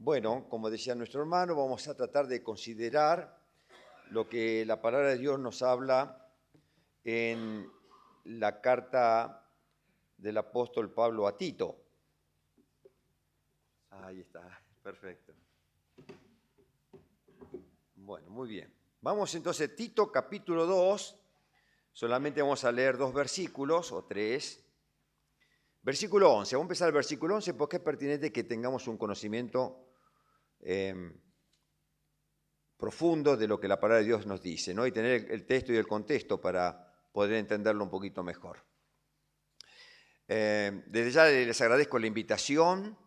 Bueno, como decía nuestro hermano, vamos a tratar de considerar lo que la palabra de Dios nos habla en la carta del apóstol Pablo a Tito. Ahí está, perfecto. Bueno, muy bien. Vamos entonces, Tito capítulo 2, solamente vamos a leer 2 versículos o 3. Versículo 11, vamos a empezar el versículo 11 porque es pertinente que tengamos un conocimiento profundo de lo que la palabra de Dios nos dice, ¿no? Y tener el texto y el contexto para poder entenderlo un poquito mejor. Desde ya les agradezco la invitación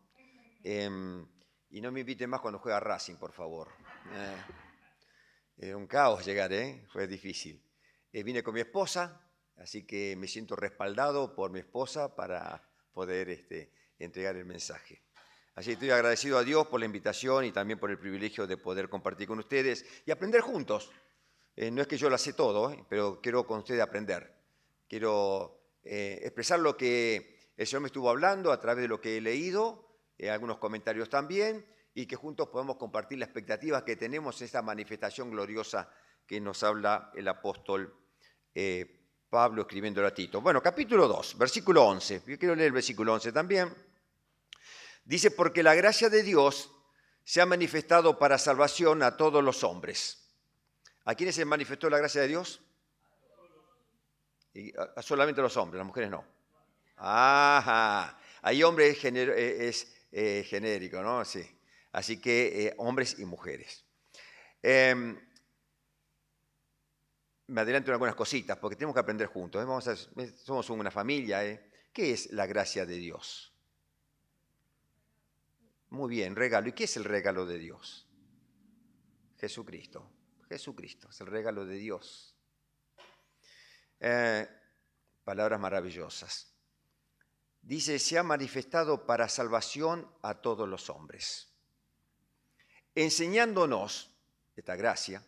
y no me inviten más cuando juega Racing, por favor. Un caos llegar, fue difícil. Vine con mi esposa, así que me siento respaldado por mi esposa para poder entregar el mensaje. Así que estoy agradecido a Dios por la invitación y también por el privilegio de poder compartir con ustedes y aprender juntos. No es que yo lo sé todo, pero quiero con ustedes aprender. Quiero expresar lo que el Señor me estuvo hablando a través de lo que he leído, algunos comentarios también, y que juntos podamos compartir las expectativas que tenemos en esta manifestación gloriosa que nos habla el apóstol Pablo escribiéndolo a Tito. Bueno, capítulo 2, versículo 11. Yo quiero leer el versículo 11 también. Dice, porque la gracia de Dios se ha manifestado para salvación a todos los hombres. ¿A quiénes se manifestó la gracia de Dios? Solamente a los hombres, las mujeres no. Ajá, ahí hombre es genérico, ¿no? Sí. Así que hombres y mujeres. Me adelanto en algunas cositas porque tenemos que aprender juntos. Somos una familia. ¿Qué es la gracia de Dios? Muy bien, regalo. ¿Y qué es el regalo de Dios? Jesucristo. Jesucristo es el regalo de Dios. Palabras maravillosas. Dice, se ha manifestado para salvación a todos los hombres, enseñándonos, esta gracia,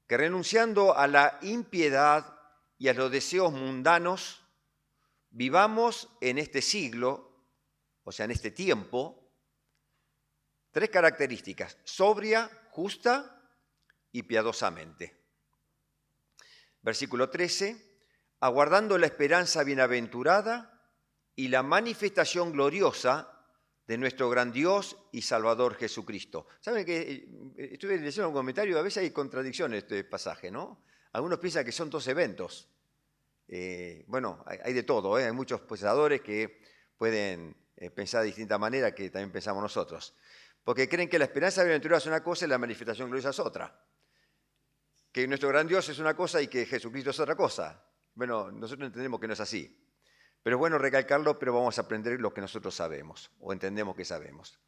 que renunciando a la impiedad y a los deseos mundanos, vivamos en este siglo, o sea, en este tiempo, 3 características: sobria, justa y piadosamente. Versículo 13, aguardando la esperanza bienaventurada y la manifestación gloriosa de nuestro gran Dios y Salvador Jesucristo. ¿Saben que estuve leyendo un comentario? A veces hay contradicciones en este pasaje, ¿no? Algunos piensan que son 2 eventos. Bueno, hay de todo, hay muchos pensadores que pueden pensar de distinta manera que también pensamos nosotros. Porque creen que la esperanza bienaventurada es una cosa y la manifestación gloriosa es otra. Que nuestro gran Dios es una cosa y que Jesucristo es otra cosa. Bueno, nosotros entendemos que no es así. Pero es bueno recalcarlo, pero vamos a aprender lo que nosotros sabemos o entendemos que sabemos.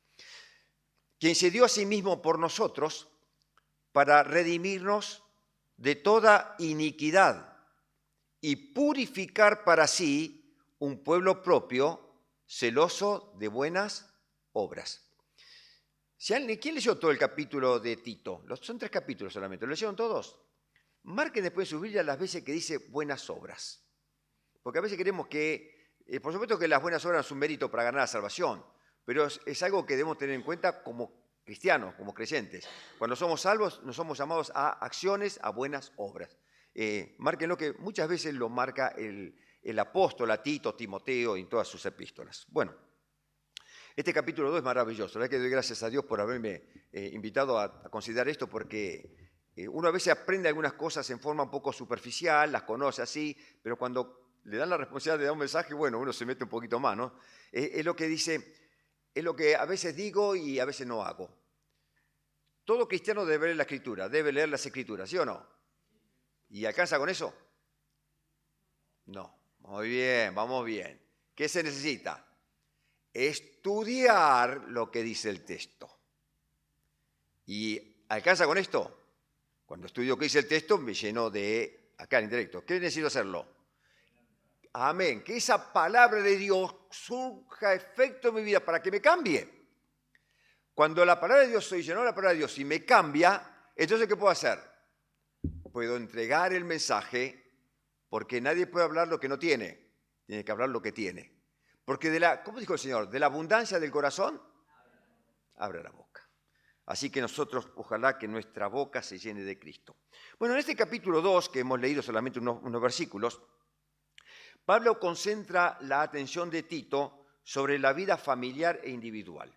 Quien se dio a sí mismo por nosotros para redimirnos de toda iniquidad y purificar para sí un pueblo propio, celoso de buenas obras. ¿Quién leyó todo el capítulo de Tito? Son 3 capítulos solamente. ¿Lo leyeron todos? Marquen después de su Biblia las veces que dice buenas obras. Porque a veces queremos que, por supuesto que las buenas obras son un mérito para ganar la salvación, pero es algo que debemos tener en cuenta como cristianos, como creyentes. Cuando somos salvos, nos somos llamados a acciones, a buenas obras. Márquenlo, que muchas veces lo marca el apóstol a Tito, Timoteo, en todas sus epístolas. Bueno, este capítulo 2 es maravilloso. La verdad que doy gracias a Dios por haberme invitado a considerar esto, porque uno a veces aprende algunas cosas en forma un poco superficial, las conoce así, pero cuando le dan la responsabilidad de dar un mensaje, bueno, uno se mete un poquito más, ¿no? Es lo que dice, es lo que a veces digo y a veces no hago. Todo cristiano debe leer la Escritura, debe leer las Escrituras, ¿sí o no? ¿Y alcanza con eso? No. Muy bien, vamos bien. ¿Qué se necesita? Estudiar lo que dice el texto. ¿Y alcanza con esto? Cuando estudio lo que dice el texto, me lleno de, acá en intelecto, ¿qué necesito hacerlo? Amén. Que esa palabra de Dios surja efecto en mi vida para que me cambie. Cuando la palabra de Dios, soy lleno de la palabra de Dios y me cambia, entonces ¿qué puedo hacer? Puedo entregar el mensaje, porque nadie puede hablar lo que no tiene. Tiene que hablar lo que tiene. Porque ¿cómo dijo el Señor? De la abundancia del corazón, abre la boca. Así que nosotros, ojalá que nuestra boca se llene de Cristo. Bueno, en este capítulo 2, que hemos leído solamente unos versículos, Pablo concentra la atención de Tito sobre la vida familiar e individual.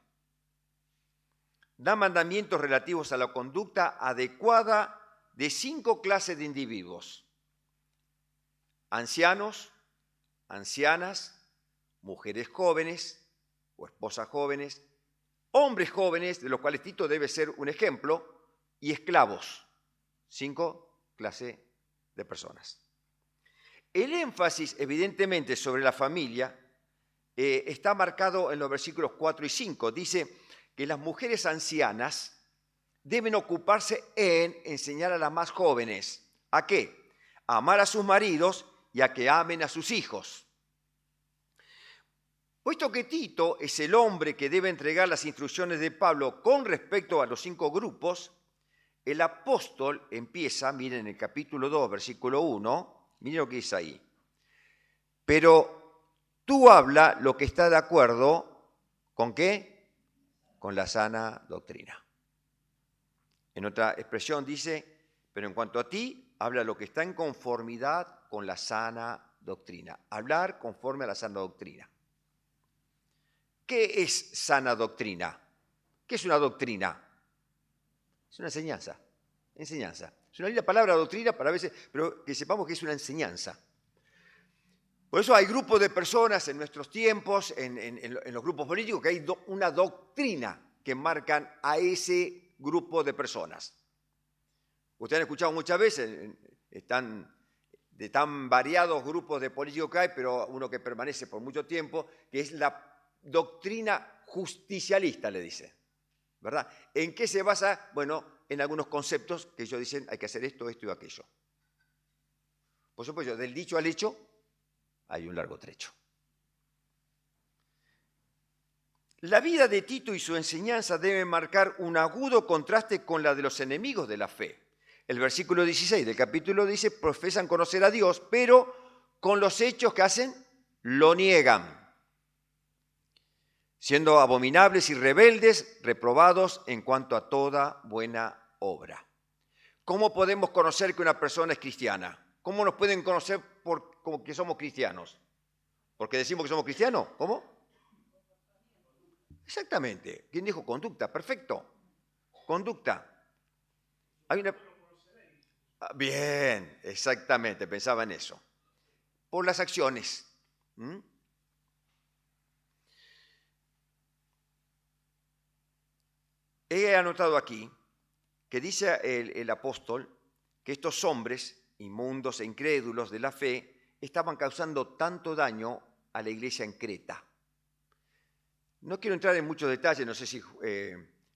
Da mandamientos relativos a la conducta adecuada de 5 clases de individuos: ancianos, ancianas, mujeres jóvenes o esposas jóvenes, hombres jóvenes, de los cuales Tito debe ser un ejemplo, y esclavos. 5 clases de personas. El énfasis, evidentemente, sobre la familia está marcado en los versículos 4 y 5. Dice que las mujeres ancianas deben ocuparse en enseñar a las más jóvenes. ¿A qué? A amar a sus maridos y a que amen a sus hijos. Puesto que Tito es el hombre que debe entregar las instrucciones de Pablo con respecto a los 5 grupos, el apóstol empieza, miren, en el capítulo 2, versículo 1, miren lo que dice ahí. Pero tú habla lo que está de acuerdo, ¿con qué? Con la sana doctrina. En otra expresión dice, pero en cuanto a ti, habla lo que está en conformidad con la sana doctrina. Hablar conforme a la sana doctrina. ¿Qué es sana doctrina? ¿Qué es una doctrina? Es una enseñanza. Enseñanza. Es una linda palabra doctrina para veces, pero que sepamos que es una enseñanza. Por eso hay grupos de personas en nuestros tiempos, en los grupos políticos, que hay una doctrina que marcan a ese grupo de personas. Ustedes han escuchado muchas veces, de tan variados grupos de políticos que hay, pero uno que permanece por mucho tiempo, que es la doctrina justicialista, le dice, ¿verdad? ¿En qué se basa? Bueno, en algunos conceptos que ellos dicen hay que hacer esto, esto y aquello. Por supuesto, del dicho al hecho hay un largo trecho. La vida de Tito y su enseñanza deben marcar un agudo contraste con la de los enemigos de la fe. El versículo 16 del capítulo dice, profesan conocer a Dios, pero con los hechos que hacen, lo niegan, siendo abominables y rebeldes, reprobados en cuanto a toda buena obra. ¿Cómo podemos conocer que una persona es cristiana? ¿Cómo nos pueden conocer como que somos cristianos? ¿Porque decimos que somos cristianos? ¿Cómo? Exactamente. ¿Quién dijo conducta? Perfecto. Conducta. Hay una... Bien, exactamente, pensaba en eso. Por las acciones. He anotado aquí que dice el apóstol que estos hombres inmundos e incrédulos de la fe estaban causando tanto daño a la iglesia en Creta. No quiero entrar en muchos detalles, no sé si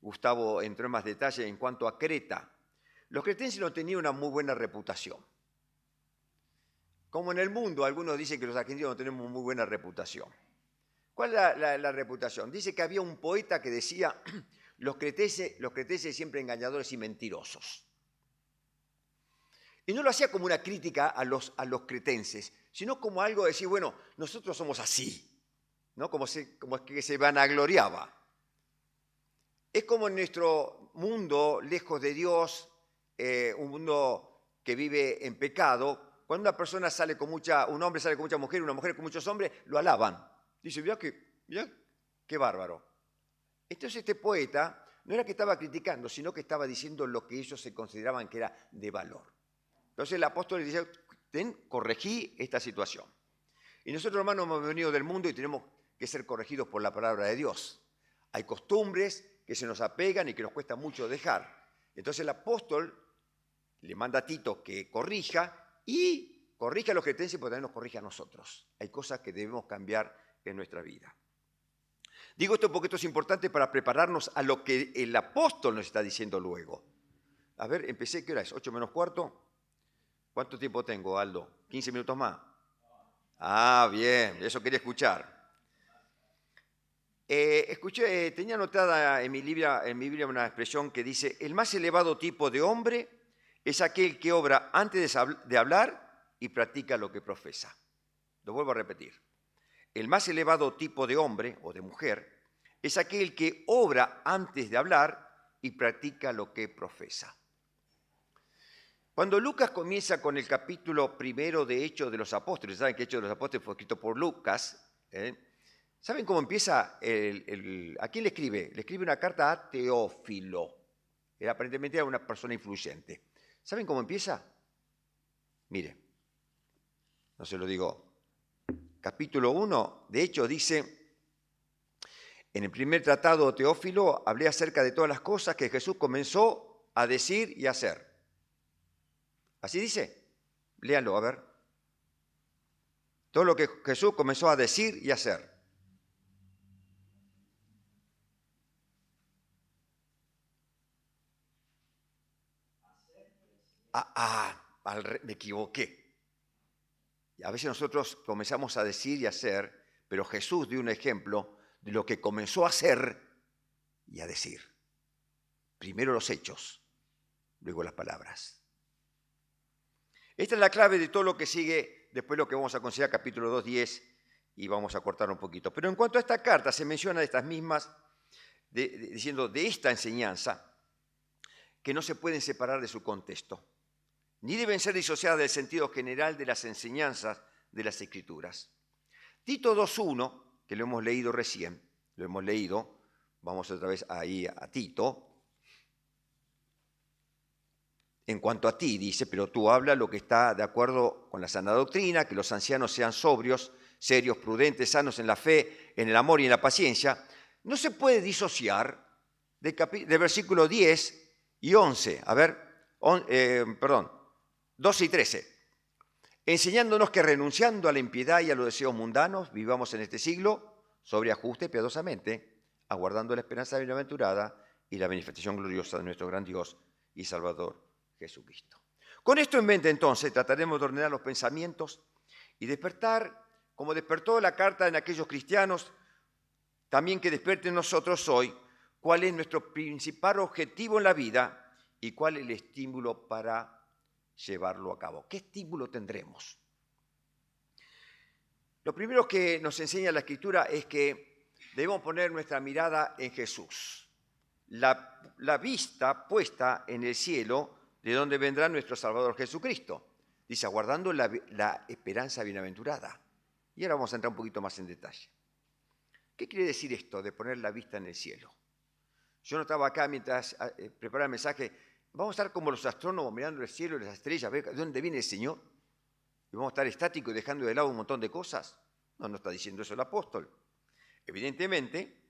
Gustavo entró en más detalle en cuanto a Creta. Los cretenses no tenían una muy buena reputación. Como en el mundo, algunos dicen que los argentinos no tenemos muy buena reputación. ¿Cuál es la reputación? Dice que había un poeta que decía, los cretenses siempre engañadores y mentirosos. Y no lo hacía como una crítica a los cretenses, sino como algo de decir, bueno, nosotros somos así, ¿no? Como que se vanagloriaba. Es como en nuestro mundo, lejos de Dios, un mundo que vive en pecado, cuando una persona sale con un hombre sale con mucha mujer, una mujer con muchos hombres, lo alaban. Dice, mirá qué bárbaro. Entonces este poeta no era que estaba criticando, sino que estaba diciendo lo que ellos se consideraban que era de valor. Entonces el apóstol le dice, corregí esta situación. Y nosotros, hermanos, hemos venido del mundo y tenemos que ser corregidos por la palabra de Dios. Hay costumbres que se nos apegan y que nos cuesta mucho dejar. Entonces el apóstol le manda a Tito que corrija y corrija a los cretenses, pero también nos corrija a nosotros. Hay cosas que debemos cambiar en nuestra vida. Digo esto porque esto es importante para prepararnos a lo que el apóstol nos está diciendo luego. A ver, empecé, ¿qué hora es? 8 menos cuarto. ¿Cuánto tiempo tengo, Aldo? ¿15 minutos más? Ah, bien, eso quería escuchar. Tenía anotada en mi Biblia una expresión que dice, el más elevado tipo de hombre es aquel que obra antes de hablar y practica lo que profesa. Lo vuelvo a repetir. El más elevado tipo de hombre o de mujer es aquel que obra antes de hablar y practica lo que profesa. Cuando Lucas comienza con el capítulo primero de Hechos de los Apóstoles, ¿saben que Hechos de los Apóstoles fue escrito por Lucas? ¿Saben cómo empieza? ¿A quién le escribe? Le escribe una carta a Teófilo. Aparentemente era una persona influyente. ¿Saben cómo empieza? Mire, no se lo digo. Capítulo 1 de Hechos dice: en el primer tratado, Teófilo, hablé acerca de todas las cosas que Jesús comenzó a decir y a hacer. ¿Así dice? Léanlo, a ver. Todo lo que Jesús comenzó a decir y a hacer. Me equivoqué. Y a veces nosotros comenzamos a decir y a hacer, pero Jesús dio un ejemplo de lo que comenzó a hacer y a decir. Primero los hechos, luego las palabras. Esta es la clave de todo lo que sigue, después lo que vamos a considerar capítulo 2:10, y vamos a cortar un poquito. Pero en cuanto a esta carta, se menciona de estas mismas, diciendo de esta enseñanza, que no se pueden separar de su contexto, ni deben ser disociadas del sentido general de las enseñanzas de las Escrituras. Tito 2:1, que lo hemos leído recién, vamos otra vez ahí a Tito. En cuanto a ti, dice, pero tú habla lo que está de acuerdo con la sana doctrina, que los ancianos sean sobrios, serios, prudentes, sanos en la fe, en el amor y en la paciencia. No se puede disociar de versículo 10 y 11. A ver, 12 y 13. Enseñándonos que renunciando a la impiedad y a los deseos mundanos, vivamos en este siglo sobria, justa y piadosamente, aguardando la esperanza bienaventurada y la manifestación gloriosa de nuestro gran Dios y Salvador Jesucristo. Con esto en mente, entonces, trataremos de ordenar los pensamientos y despertar, como despertó la carta en aquellos cristianos, también que despierte en nosotros hoy cuál es nuestro principal objetivo en la vida y cuál es el estímulo para llevarlo a cabo. ¿Qué estímulo tendremos? Lo primero que nos enseña la Escritura es que debemos poner nuestra mirada en Jesús, la vista puesta en el cielo, de donde vendrá nuestro Salvador Jesucristo. Dice, aguardando la esperanza bienaventurada. Y ahora vamos a entrar un poquito más en detalle. ¿Qué quiere decir esto de poner la vista en el cielo? Yo notaba acá mientras preparaba el mensaje, vamos a estar como los astrónomos mirando el cielo y las estrellas, a ver de dónde viene el Señor. ¿Y vamos a estar estáticos y dejando de lado un montón de cosas? No está diciendo eso el apóstol. Evidentemente,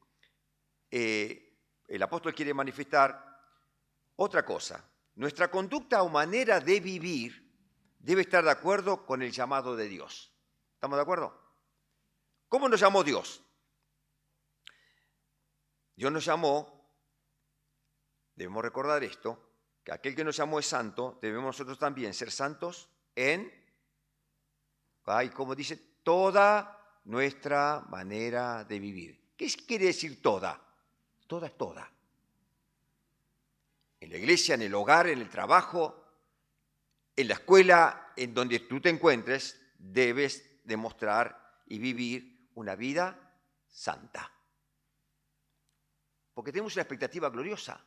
el apóstol quiere manifestar otra cosa. Nuestra conducta o manera de vivir debe estar de acuerdo con el llamado de Dios. ¿Estamos de acuerdo? ¿Cómo nos llamó Dios? Dios nos llamó, debemos recordar esto, que aquel que nos llamó es santo, debemos nosotros también ser santos como dice, toda nuestra manera de vivir. ¿Qué quiere decir toda? Toda es toda. En la iglesia, en el hogar, en el trabajo, en la escuela, en donde tú te encuentres, debes demostrar y vivir una vida santa. Porque tenemos una expectativa gloriosa.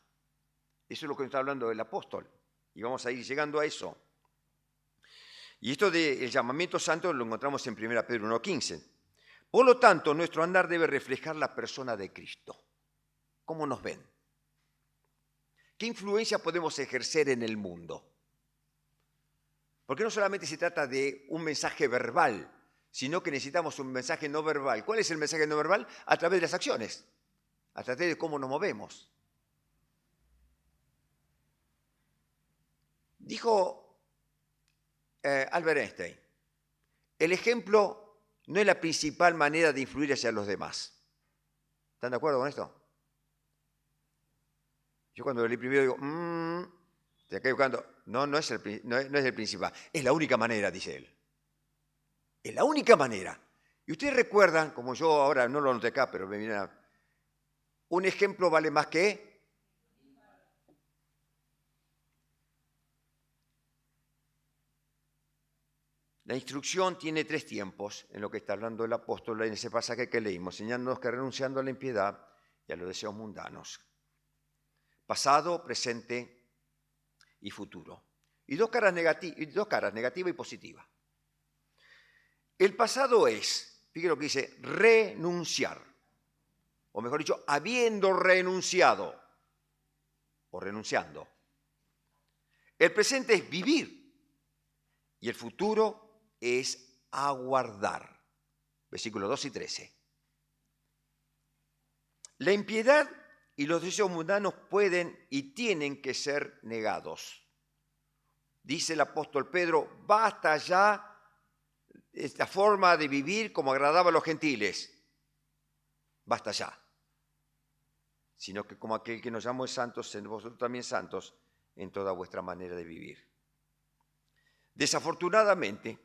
Eso es lo que nos está hablando el apóstol. Y vamos a ir llegando a eso. Y esto del llamamiento santo lo encontramos en 1 Pedro 1:15. Por lo tanto, nuestro andar debe reflejar la persona de Cristo. ¿Cómo nos ven? ¿Qué influencia podemos ejercer en el mundo? Porque no solamente se trata de un mensaje verbal, sino que necesitamos un mensaje no verbal. ¿Cuál es el mensaje no verbal? A través de las acciones, a través de cómo nos movemos. Dijo Albert Einstein, el ejemplo no es la principal manera de influir hacia los demás. ¿Están de acuerdo con esto? Yo cuando lo leí primero digo, te acabo buscando. No es el principal. Es la única manera, dice él. Es la única manera. Y ustedes recuerdan, como yo ahora no lo noté acá, pero me viene un ejemplo vale más que... La instrucción tiene 3 tiempos en lo que está hablando el apóstol en ese pasaje que leímos, enseñándonos que renunciando a la impiedad y a los deseos mundanos. pasado, presente y futuro. Y dos caras, negativa y positiva. El pasado es, fíjate lo que dice, renunciar. O mejor dicho, habiendo renunciado o renunciando. El presente es vivir y el futuro es aguardar. Versículos 2 y 13. La impiedad y los deseos mundanos pueden y tienen que ser negados. Dice el apóstol Pedro, basta ya esta forma de vivir como agradaba a los gentiles. Basta ya. Sino que como aquel que nos llamó es santos, sed vosotros también santos en toda vuestra manera de vivir. Desafortunadamente,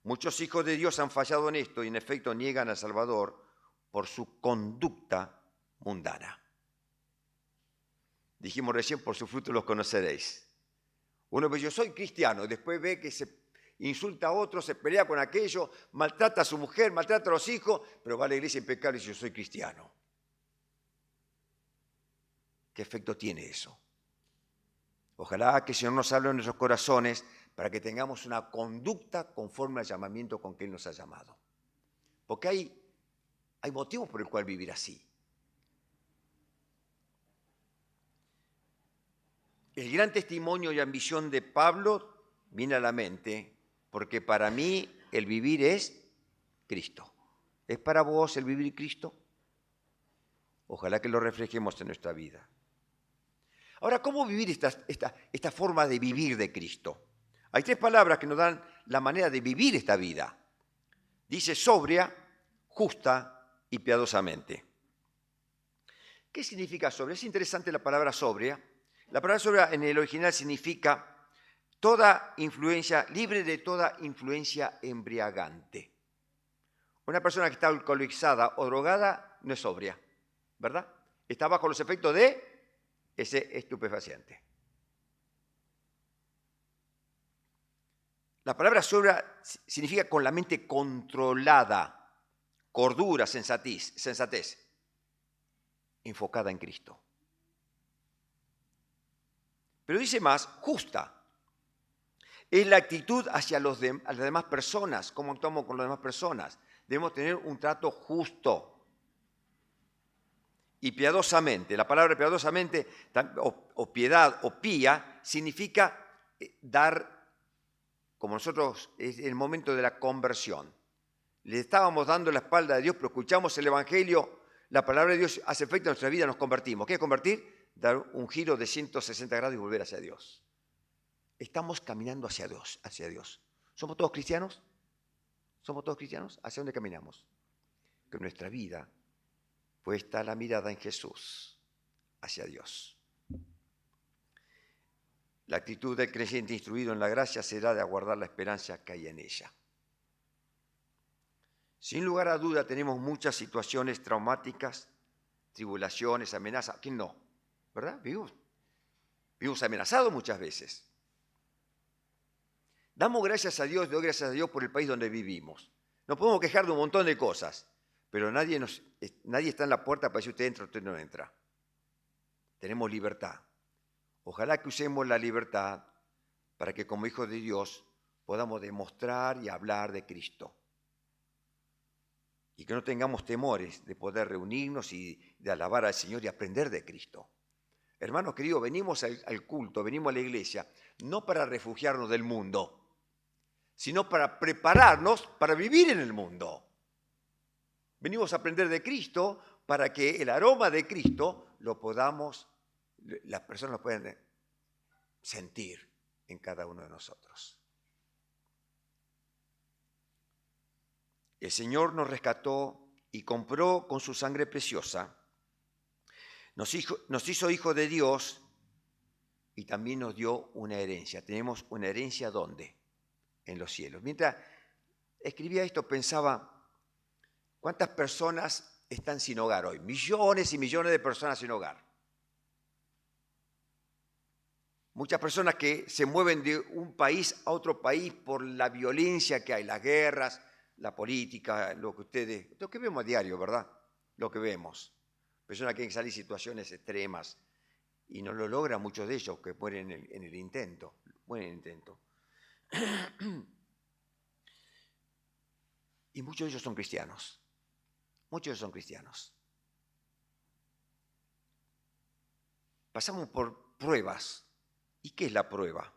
muchos hijos de Dios han fallado en esto y en efecto niegan al Salvador por su conducta mundana. Dijimos recién, por su fruto los conoceréis. Uno ve, yo soy cristiano, y después ve que se insulta a otro, se pelea con aquello, maltrata a su mujer, maltrata a los hijos, pero va a la iglesia impecable y dice, yo soy cristiano. ¿Qué efecto tiene eso? Ojalá que el Señor nos hable en nuestros corazones para que tengamos una conducta conforme al llamamiento con que Él nos ha llamado. Porque hay motivos por el cual vivir así. El gran testimonio y ambición de Pablo viene a la mente porque para mí el vivir es Cristo. ¿Es para vos el vivir Cristo? Ojalá que lo reflejemos en nuestra vida. Ahora, ¿cómo vivir esta forma de vivir de Cristo? Hay tres palabras que nos dan la manera de vivir esta vida. Dice sobria, justa y piadosamente. ¿Qué significa sobria? Es interesante la palabra sobria. La palabra sobria en el original significa toda influencia, libre de toda influencia embriagante. Una persona que está alcoholizada o drogada no es sobria, ¿verdad? Está bajo los efectos de ese estupefaciente. La palabra sobria significa con la mente controlada, cordura, sensatez, enfocada en Cristo. Pero dice más, justa. Es la actitud hacia las demás personas, cómo actuamos con las demás personas. Debemos tener un trato justo. Y piadosamente, la palabra piadosamente, o piedad, o pía, significa dar, como nosotros, es el momento de la conversión. Le estábamos dando la espalda a Dios, pero escuchamos el Evangelio, la palabra de Dios hace efecto en nuestra vida, nos convertimos. ¿Qué es convertir? Dar un giro de 160 grados y volver hacia Dios. Estamos caminando hacia Dios. ¿Somos todos cristianos? ¿Somos todos cristianos? ¿Hacia dónde caminamos? Que nuestra vida puesta la mirada en Jesús, hacia Dios. La actitud del creyente instruido en la gracia será de aguardar la esperanza que hay en ella. Sin lugar a duda tenemos muchas situaciones traumáticas, tribulaciones, amenazas. ¿Quién no? ¿Verdad? Vivimos amenazados muchas veces. Damos gracias a Dios, doy gracias a Dios por el país donde vivimos. Nos podemos quejar de un montón de cosas, pero nadie está en la puerta para decir usted entra, usted no entra. Tenemos libertad. Ojalá que usemos la libertad para que como hijos de Dios podamos demostrar y hablar de Cristo. Y que no tengamos temores de poder reunirnos y de alabar al Señor y aprender de Cristo. Hermanos queridos, venimos al culto, venimos a la iglesia, no para refugiarnos del mundo, sino para prepararnos para vivir en el mundo. Venimos a aprender de Cristo para que el aroma de Cristo las personas lo puedan sentir en cada uno de nosotros. El Señor nos rescató y compró con su sangre preciosa. Nos hizo hijos de Dios y también nos dio una herencia. Tenemos una herencia ¿dónde? En los cielos. Mientras escribía esto pensaba, ¿cuántas personas están sin hogar hoy? Millones y millones de personas sin hogar. Muchas personas que se mueven de un país a otro país por la violencia que hay, las guerras, la política, lo que vemos a diario, ¿verdad? Lo que vemos. Personas que salir en situaciones extremas y no lo logran muchos de ellos que mueren en el intento. Mueren en el intento. Y muchos de ellos son cristianos. Muchos de ellos son cristianos. Pasamos por pruebas. ¿Y qué es la prueba?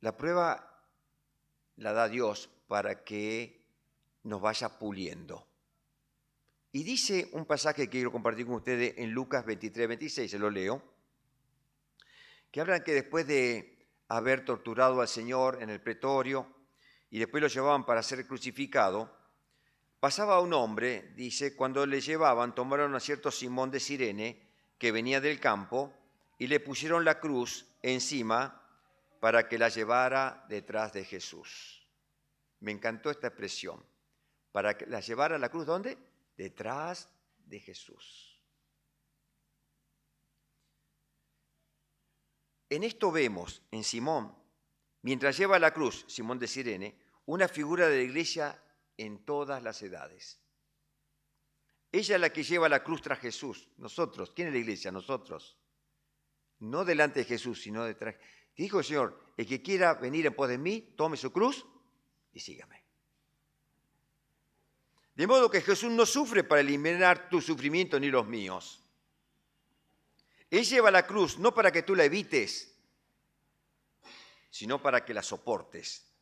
La prueba la da Dios para que nos vaya puliendo. Y dice un pasaje que quiero compartir con ustedes en Lucas 23, 26, se lo leo, que hablan que después de haber torturado al Señor en el pretorio y después lo llevaban para ser crucificado, pasaba un hombre, dice, cuando le llevaban, tomaron a cierto Simón de Cirene, que venía del campo, y le pusieron la cruz encima para que la llevara detrás de Jesús. Me encantó esta expresión. Para que la llevara la cruz, ¿dónde? Detrás de Jesús. En esto vemos en Simón, mientras lleva la cruz, Simón de Cirene, una figura de la iglesia en todas las edades. Ella es la que lleva la cruz tras Jesús. Nosotros, ¿quién es la iglesia? Nosotros. No delante de Jesús, sino detrás. ¿Qué dijo el Señor? El que quiera venir en pos de mí, tome su cruz y sígame. De modo que Jesús no sufre para eliminar tu sufrimiento ni los míos. Él lleva la cruz no para que tú la evites, sino para que la soportes.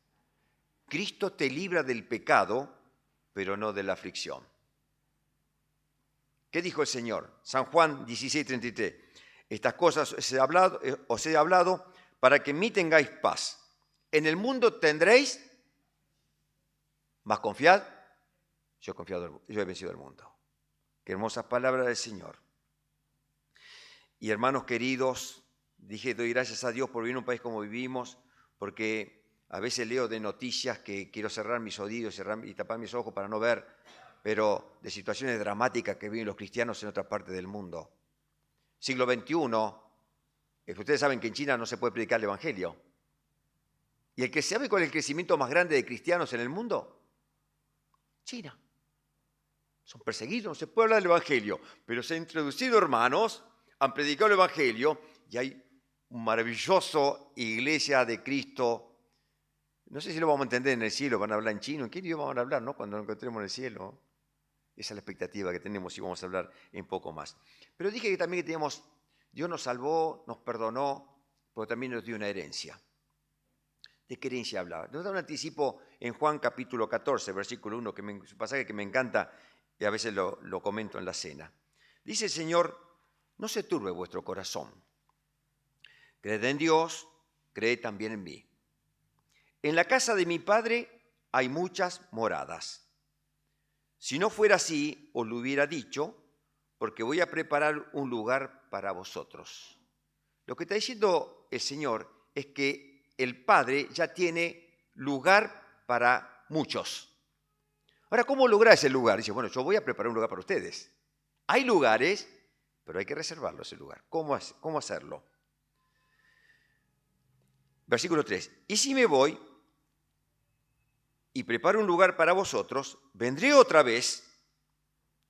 Cristo te libra del pecado, pero no de la aflicción. ¿Qué dijo el Señor? San Juan 16:33. Estas cosas os he hablado para que en mí tengáis paz. En el mundo tendréis, mas confiad, yo he vencido el mundo. Qué hermosas palabras del Señor. Y hermanos queridos, doy gracias a Dios por vivir en un país como vivimos, porque a veces leo de noticias que quiero cerrar mis oídos y tapar mis ojos para no ver, pero de situaciones dramáticas que viven los cristianos en otras partes del mundo. Siglo XXI, ustedes saben que en China no se puede predicar el Evangelio. ¿Y el que sabe cuál es el crecimiento más grande de cristianos en el mundo? China. Son perseguidos, no se puede hablar del Evangelio, pero se han introducido hermanos, han predicado el Evangelio y hay una maravillosa iglesia de Cristo. No sé si lo vamos a entender en el cielo, van a hablar en chino, ¿en qué idioma van a hablar, no? Cuando nos encontremos en el cielo. Esa es la expectativa que tenemos y vamos a hablar en poco más. Pero dije que también Dios nos salvó, nos perdonó, pero también nos dio una herencia. ¿De qué herencia hablaba? Nos da un anticipo en Juan capítulo 14, versículo 1, es un pasaje que me encanta y a veces lo comento en la cena. Dice el Señor, no se turbe vuestro corazón. Creed en Dios, creed también en mí. En la casa de mi Padre hay muchas moradas. Si no fuera así, os lo hubiera dicho, porque voy a preparar un lugar para vosotros. Lo que está diciendo el Señor es que el Padre ya tiene lugar para muchos. Ahora, ¿cómo lograr ese lugar? Dice, bueno, yo voy a preparar un lugar para ustedes. Hay lugares, pero hay que reservarlo ese lugar. ¿Cómo hacerlo? Versículo 3. Y si me voy y preparo un lugar para vosotros, vendré otra vez,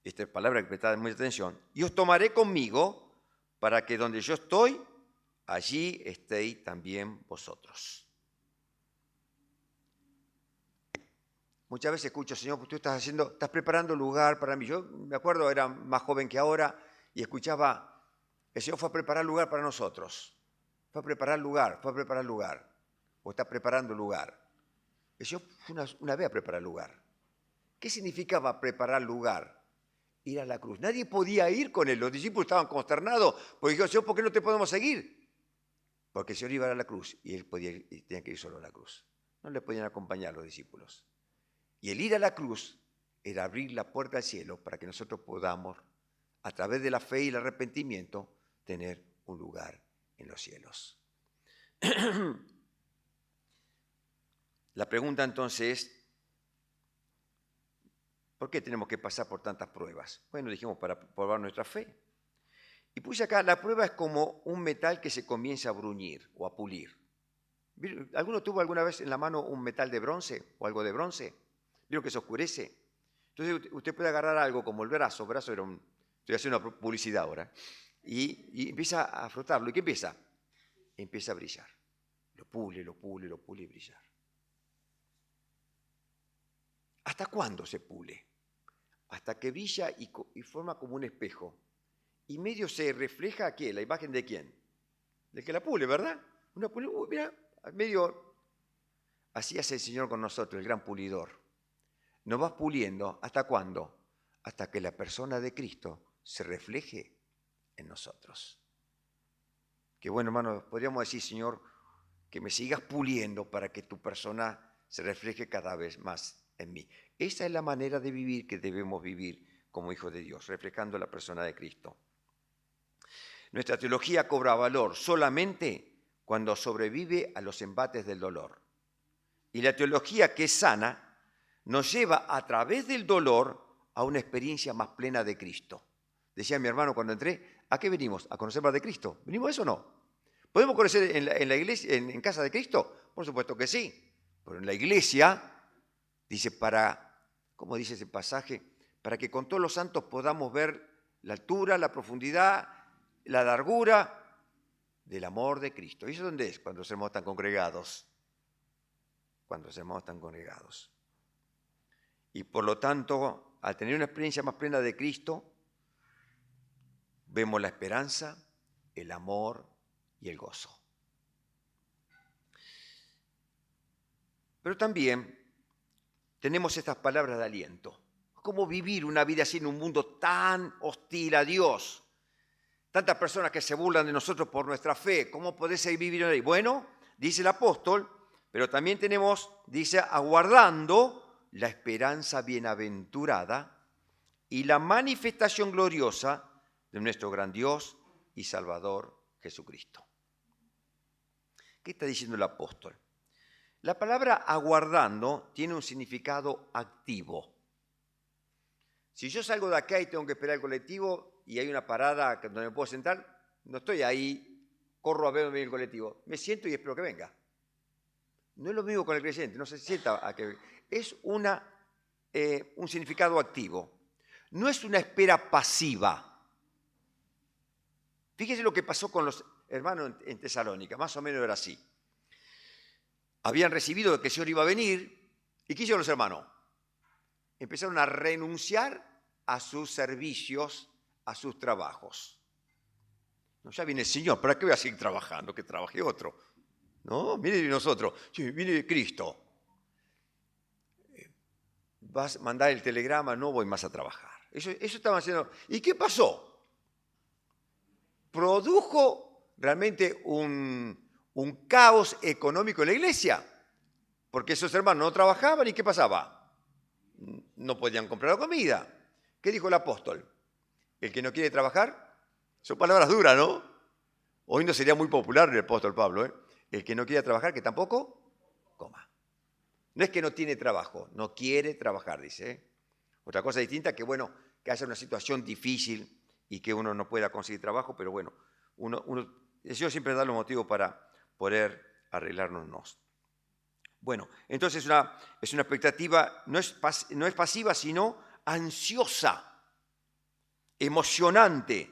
esta es palabra que prestad mucha atención, y os tomaré conmigo para que donde yo estoy, allí estéis también vosotros. Muchas veces escucho, Señor, tú estás preparando lugar para mí. Yo me acuerdo, era más joven que ahora, y escuchaba, el Señor fue a preparar lugar para nosotros. Fue a preparar lugar, o está preparando lugar. El Señor fue una vez a preparar lugar. ¿Qué significaba preparar lugar? Ir a la cruz. Nadie podía ir con él. Los discípulos estaban consternados porque dijeron, Señor, ¿por qué no te podemos seguir? Porque el Señor iba a la cruz y él tenía que ir solo a la cruz. No le podían acompañar los discípulos. Y el ir a la cruz era abrir la puerta al cielo para que nosotros podamos, a través de la fe y el arrepentimiento, tener un lugar en los cielos. La pregunta entonces es, ¿por qué tenemos que pasar por tantas pruebas? Bueno, dijimos para probar nuestra fe. Y puse acá, la prueba es como un metal que se comienza a bruñir o a pulir. ¿Alguno tuvo alguna vez en la mano un metal de bronce o algo de bronce? ¿Vieron que se oscurece? Entonces usted puede agarrar algo como el brazo era estoy haciendo una publicidad ahora. y empieza a frotarlo. ¿Y qué empieza? Empieza a brillar. Lo pule y brillar. ¿Hasta cuándo se pule? Hasta que brilla y forma como un espejo. Y medio se refleja aquí, la imagen de quién. Del que la pule, ¿verdad? Una pule, mira, medio. Así hace el Señor con nosotros, el gran pulidor. Nos va puliendo. ¿Hasta cuándo? Hasta que la persona de Cristo se refleje en nosotros. Que bueno, hermano, podríamos decir, Señor, que me sigas puliendo para que tu persona se refleje cada vez más en mí. Esa es la manera de vivir que debemos vivir como hijos de Dios, reflejando la persona de Cristo. Nuestra teología cobra valor solamente cuando sobrevive a los embates del dolor. Y la teología que es sana nos lleva a través del dolor a una experiencia más plena de Cristo. Decía mi hermano cuando entré, ¿a qué venimos? ¿A conocer más de Cristo? ¿Venimos a eso o no? ¿Podemos conocer en la iglesia, en casa de Cristo? Por supuesto que sí. Pero en la iglesia, dice, ¿cómo dice ese pasaje? Para que con todos los santos podamos ver la altura, la profundidad, la largura del amor de Cristo. ¿Y eso dónde es? Cuando somos tan congregados. Cuando somos tan congregados. Y por lo tanto, al tener una experiencia más plena de Cristo, vemos la esperanza, el amor y el gozo. Pero también tenemos estas palabras de aliento. ¿Cómo vivir una vida así en un mundo tan hostil a Dios? Tantas personas que se burlan de nosotros por nuestra fe. ¿Cómo podés vivir ahí? Bueno, dice el apóstol, pero también tenemos, dice, aguardando la esperanza bienaventurada y la manifestación gloriosa de nuestro gran Dios y Salvador Jesucristo. ¿Qué está diciendo el apóstol? La palabra aguardando tiene un significado activo. Si yo salgo de acá y tengo que esperar el colectivo y hay una parada donde me puedo sentar, no estoy ahí, corro a ver el colectivo. Me siento y espero que venga. No es lo mismo con el creyente, no se sienta a que venga. Es un significado activo. No es una espera pasiva. Fíjese lo que pasó con los hermanos en Tesalónica, más o menos era así. Habían recibido que el Señor iba a venir, ¿y qué hicieron los hermanos? Empezaron a renunciar a sus servicios, a sus trabajos. No, ya viene el Señor, ¿para qué voy a seguir trabajando? Que trabaje otro. No, viene de nosotros, sí, viene de Cristo. Vas a mandar el telegrama, no voy más a trabajar. Eso estaban haciendo. ¿Y qué pasó? Produjo realmente un caos económico en la iglesia, porque esos hermanos no trabajaban y ¿qué pasaba? No podían comprar la comida. ¿Qué dijo el apóstol? El que no quiere trabajar, son palabras duras, ¿no? Hoy no sería muy popular el apóstol Pablo, ¿eh? El que no quiere trabajar, que tampoco coma. No es que no tiene trabajo, no quiere trabajar, dice, ¿eh? Otra cosa distinta que, bueno, que haya una situación difícil y que uno no pueda conseguir trabajo, pero bueno, el Señor siempre da los motivos para poder arreglárnoslos. Bueno, entonces es una expectativa, no es pasiva, sino ansiosa, emocionante,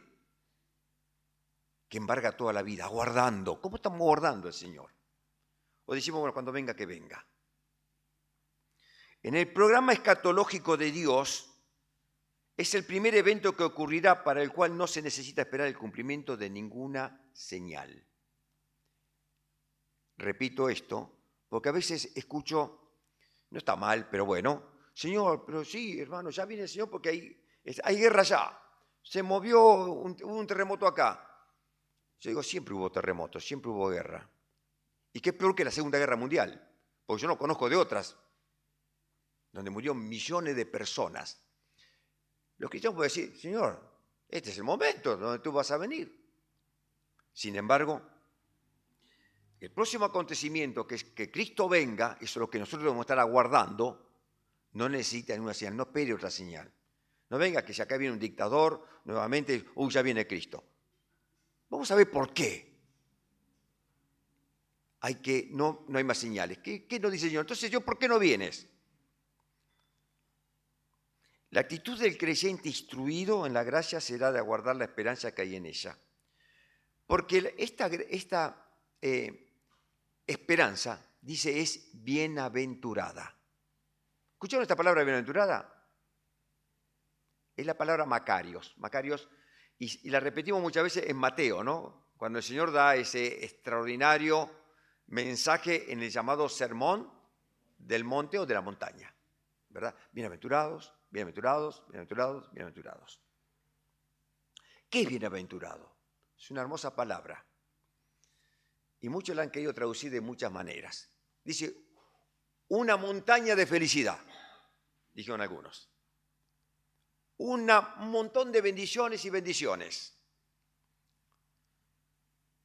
que embarga toda la vida, aguardando. ¿Cómo estamos aguardando al Señor? O decimos, bueno, cuando venga, que venga. En el programa escatológico de Dios, es el primer evento que ocurrirá para el cual no se necesita esperar el cumplimiento de ninguna señal. Repito esto, porque a veces escucho, no está mal, pero bueno, Señor, pero sí, hermano, ya viene el Señor porque hay guerra allá. Se movió, hubo un terremoto acá. Yo digo, siempre hubo terremotos, siempre hubo guerra. ¿Y qué es peor que la Segunda Guerra Mundial? Porque yo no conozco de otras, donde murieron millones de personas. Los cristianos pueden decir, Señor, este es el momento donde tú vas a venir. Sin embargo, el próximo acontecimiento, que es que Cristo venga, eso es lo que nosotros debemos estar aguardando, no necesita ninguna señal, no espere otra señal. No venga que si acá viene un dictador, nuevamente, ya viene Cristo. Vamos a ver por qué. No hay más señales. ¿Qué nos dice el Señor? Entonces, ¿por qué no vienes? La actitud del creyente instruido en la gracia será de aguardar la esperanza que hay en ella. Porque esta esperanza, dice, es bienaventurada. ¿Escucharon esta palabra bienaventurada? Es la palabra Macarios. Macarios, y la repetimos muchas veces en Mateo, ¿no? Cuando el Señor da ese extraordinario mensaje en el llamado sermón del monte o de la montaña, ¿verdad? Bienaventurados, bienaventurados, bienaventurados, bienaventurados. ¿Qué es bienaventurado? Es una hermosa palabra. Y muchos la han querido traducir de muchas maneras. Dice, una montaña de felicidad, dijeron algunos. Un montón de bendiciones y bendiciones.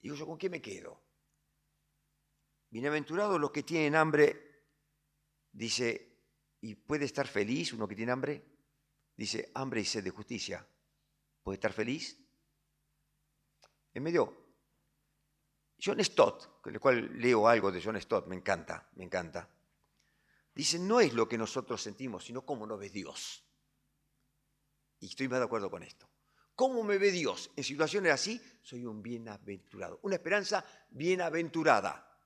Digo yo, ¿con qué me quedo? Bienaventurados los que tienen hambre, dice, ¿y puede estar feliz uno que tiene hambre? Dice, hambre y sed de justicia. ¿Puede estar feliz? En medio, John Stott, con el cual leo algo de John Stott, me encanta, me encanta. Dice, no es lo que nosotros sentimos, sino cómo nos ve Dios. Y estoy más de acuerdo con esto. ¿Cómo me ve Dios? En situaciones así, soy un bienaventurado. Una esperanza bienaventurada.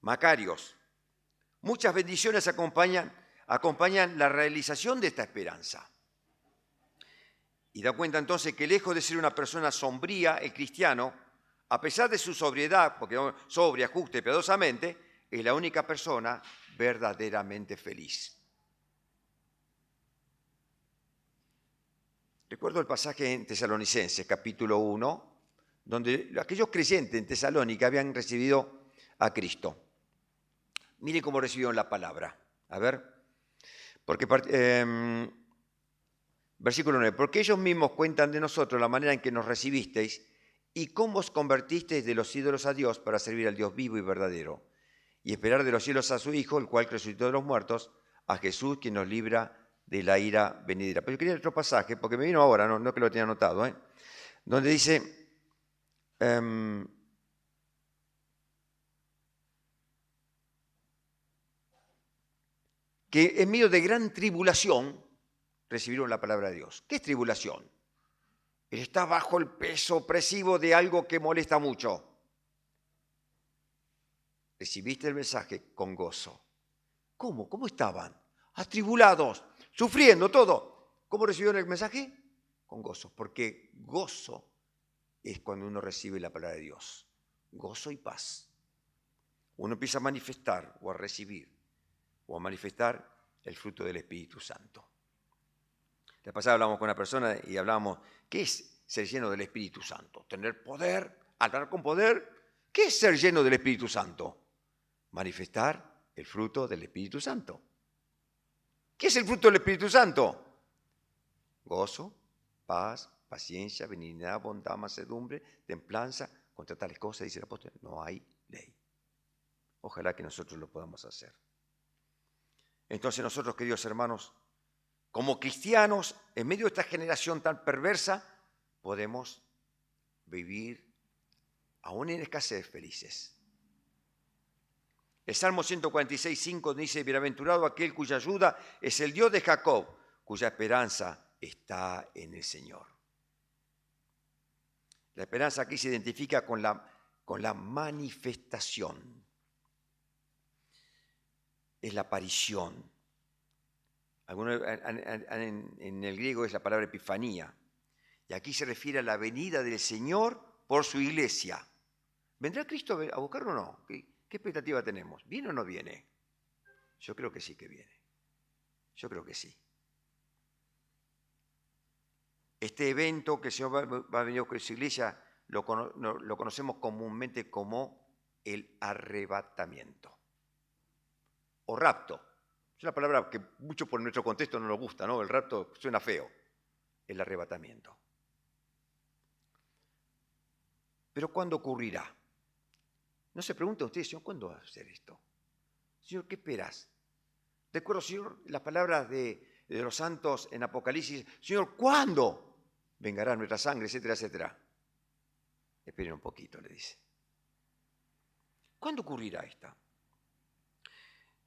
Macarios. Muchas bendiciones acompañan la realización de esta esperanza. Y da cuenta entonces que lejos de ser una persona sombría, el cristiano, a pesar de su sobriedad, porque sobria, justa y piadosamente, es la única persona verdaderamente feliz. Recuerdo el pasaje en Tesalonicenses, capítulo 1, donde aquellos creyentes en Tesalónica habían recibido a Cristo. Miren cómo recibieron la palabra. A ver, porque versículo 9, porque ellos mismos cuentan de nosotros la manera en que nos recibisteis y cómo os convertisteis de los ídolos a Dios para servir al Dios vivo y verdadero, y esperar de los cielos a su Hijo, el cual resucitó de los muertos, a Jesús, quien nos libra de la ira venidera. Pero yo quería otro pasaje, porque me vino ahora, no que lo tenía anotado, donde dice, que en medio de gran tribulación recibieron la palabra de Dios. ¿Qué es tribulación? Él está bajo el peso opresivo de algo que molesta mucho. Recibiste el mensaje con gozo. ¿Cómo? ¿Cómo estaban? Atribulados, sufriendo todo. ¿Cómo recibieron el mensaje? Con gozo, porque gozo es cuando uno recibe la palabra de Dios. Gozo y paz. Uno empieza a manifestar o a recibir o a manifestar el fruto del Espíritu Santo. La pasada hablamos con una persona y hablábamos, ¿qué es ser lleno del Espíritu Santo? Tener poder, hablar con poder. ¿Qué es ser lleno del Espíritu Santo? Manifestar el fruto del Espíritu Santo. ¿Qué es el fruto del Espíritu Santo? Gozo, paz, paciencia, benignidad, bondad, mansedumbre, templanza. Contra tales cosas, dice el apóstol, no hay ley. Ojalá que nosotros lo podamos hacer. Entonces nosotros, queridos hermanos, como cristianos, en medio de esta generación tan perversa, podemos vivir aún en escasez felices. El Salmo 146:5 dice, bienaventurado aquel cuya ayuda es el Dios de Jacob, cuya esperanza está en el Señor. La esperanza aquí se identifica con la manifestación. Es la aparición. En el griego es la palabra epifanía. Y aquí se refiere a la venida del Señor por su iglesia. ¿Vendrá Cristo a buscarlo o no? ¿Qué expectativa tenemos? ¿Viene o no viene? Yo creo que sí que viene. Yo creo que sí. Este evento que el Señor va a venir con su iglesia lo conocemos comúnmente como el arrebatamiento o rapto. Es una palabra que mucho por nuestro contexto no nos gusta, ¿no? El rapto suena feo. El arrebatamiento. Pero ¿cuándo ocurrirá? No se pregunta usted, Señor, ¿cuándo va a ser esto? Señor, ¿qué esperas? Recuerdo, Señor, las palabras de los santos en Apocalipsis. Señor, ¿cuándo vengará nuestra sangre, etcétera, etcétera? Esperen un poquito, le dice. ¿Cuándo ocurrirá esta?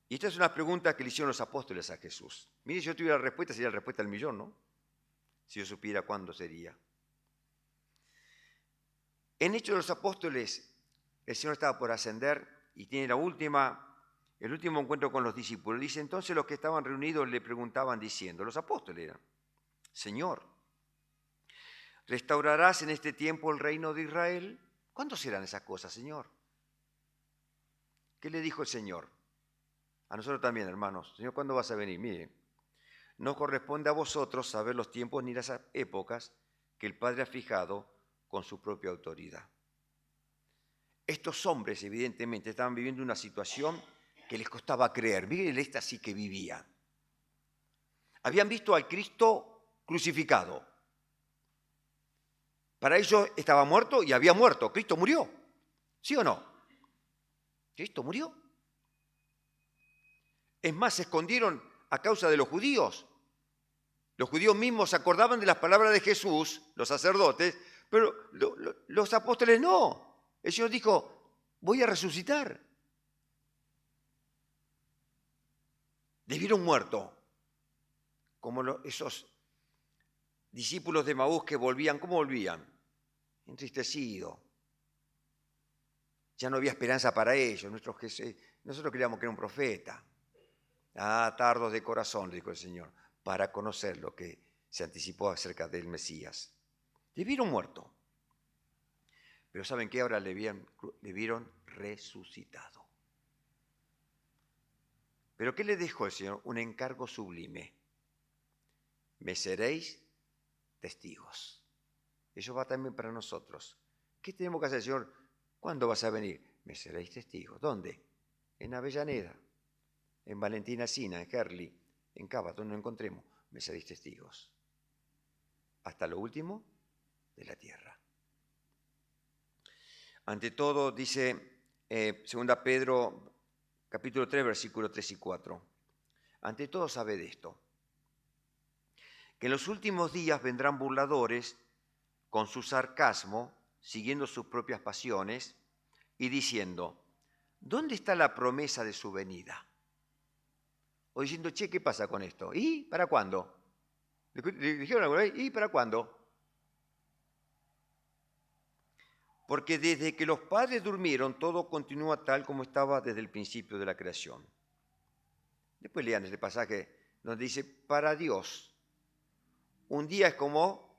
Y esta es una pregunta que le hicieron los apóstoles a Jesús. Mire, si yo tuviera la respuesta, sería la respuesta del millón, ¿no? Si yo supiera cuándo sería. En Hechos de los Apóstoles, el Señor estaba por ascender y tiene el último encuentro con los discípulos. Dice, entonces los que estaban reunidos le preguntaban diciendo, los apóstoles eran, Señor, ¿restaurarás en este tiempo el reino de Israel? ¿Cuándo serán esas cosas, Señor? ¿Qué le dijo el Señor? A nosotros también, hermanos. Señor, ¿cuándo vas a venir? Mire, no corresponde a vosotros saber los tiempos ni las épocas que el Padre ha fijado con su propia autoridad. Estos hombres, evidentemente, estaban viviendo una situación que les costaba creer. Miren esta sí que vivía. Habían visto al Cristo crucificado. Para ellos estaba muerto y había muerto. Cristo murió. ¿Sí o no? Cristo murió. Es más, se escondieron a causa de los judíos. Los judíos mismos se acordaban de las palabras de Jesús, los sacerdotes, pero los apóstoles no. El Señor dijo, voy a resucitar. Les vieron muerto, como esos discípulos de Maús que volvían. ¿Cómo volvían? Entristecidos. Ya no había esperanza para ellos. Nosotros creíamos que era un profeta. Tardos de corazón, dijo el Señor, para conocer lo que se anticipó acerca del Mesías. Le vieron muerto. Pero ¿saben qué? Ahora le vieron resucitado. ¿Pero qué le dijo el Señor? Un encargo sublime. Me seréis testigos. Eso va también para nosotros. ¿Qué tenemos que hacer, Señor? ¿Cuándo vas a venir? Me seréis testigos. ¿Dónde? En Avellaneda, en Valentina Sina, en Herli, en Cava, donde nos encontremos. Me seréis testigos. Hasta lo último de la tierra. Ante todo, dice 2 Pedro, capítulo 3, versículos 3 y 4. Ante todo, sabed esto, que en los últimos días vendrán burladores con su sarcasmo, siguiendo sus propias pasiones y diciendo, ¿dónde está la promesa de su venida? O diciendo, che, ¿qué pasa con esto? ¿Y para cuándo? ¿Le dijeron alguna vez? ¿Y para cuándo? Porque desde que los padres durmieron, todo continúa tal como estaba desde el principio de la creación. Después lean este pasaje donde dice, para Dios, un día es como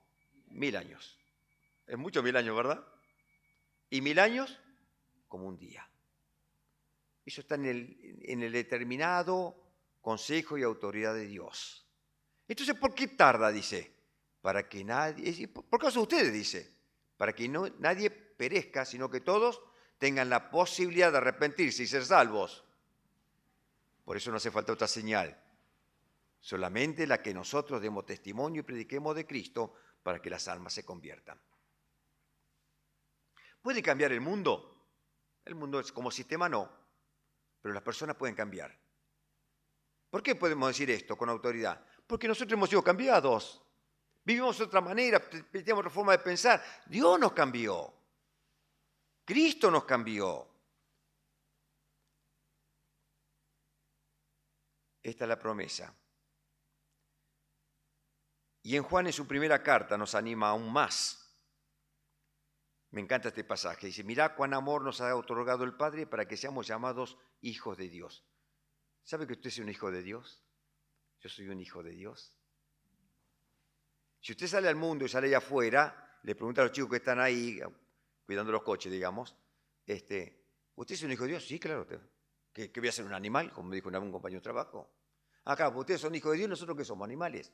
1000 años. Es mucho 1000 años, ¿verdad? Y 1000 años como un día. Eso está en el determinado consejo y autoridad de Dios. Entonces, ¿por qué tarda? Dice, para que nadie, por causa de ustedes, dice, para que nadie perezca, sino que todos tengan la posibilidad de arrepentirse y ser salvos. Por eso no hace falta otra señal, solamente la que nosotros demos testimonio y prediquemos de Cristo para que las almas se conviertan. ¿Puede cambiar el mundo? El mundo es como sistema, no, pero las personas pueden cambiar. ¿Por qué podemos decir esto con autoridad? Porque nosotros hemos sido cambiados. Vivimos de otra manera, tenemos otra forma de pensar. Dios nos cambió. Cristo nos cambió. Esta es la promesa. Y en Juan, en su primera carta, nos anima aún más. Me encanta este pasaje. Dice, mirá cuán amor nos ha otorgado el Padre para que seamos llamados hijos de Dios. ¿Sabe que usted es un hijo de Dios? Yo soy un hijo de Dios. Si usted sale al mundo y sale allá afuera, le pregunta a los chicos que están ahí, cuidando los coches, digamos, ¿usted es un hijo de Dios? Sí, claro. ¿Qué voy a ser, un animal? Como me dijo un compañero de trabajo. Claro, ustedes son hijos de Dios, nosotros que somos animales.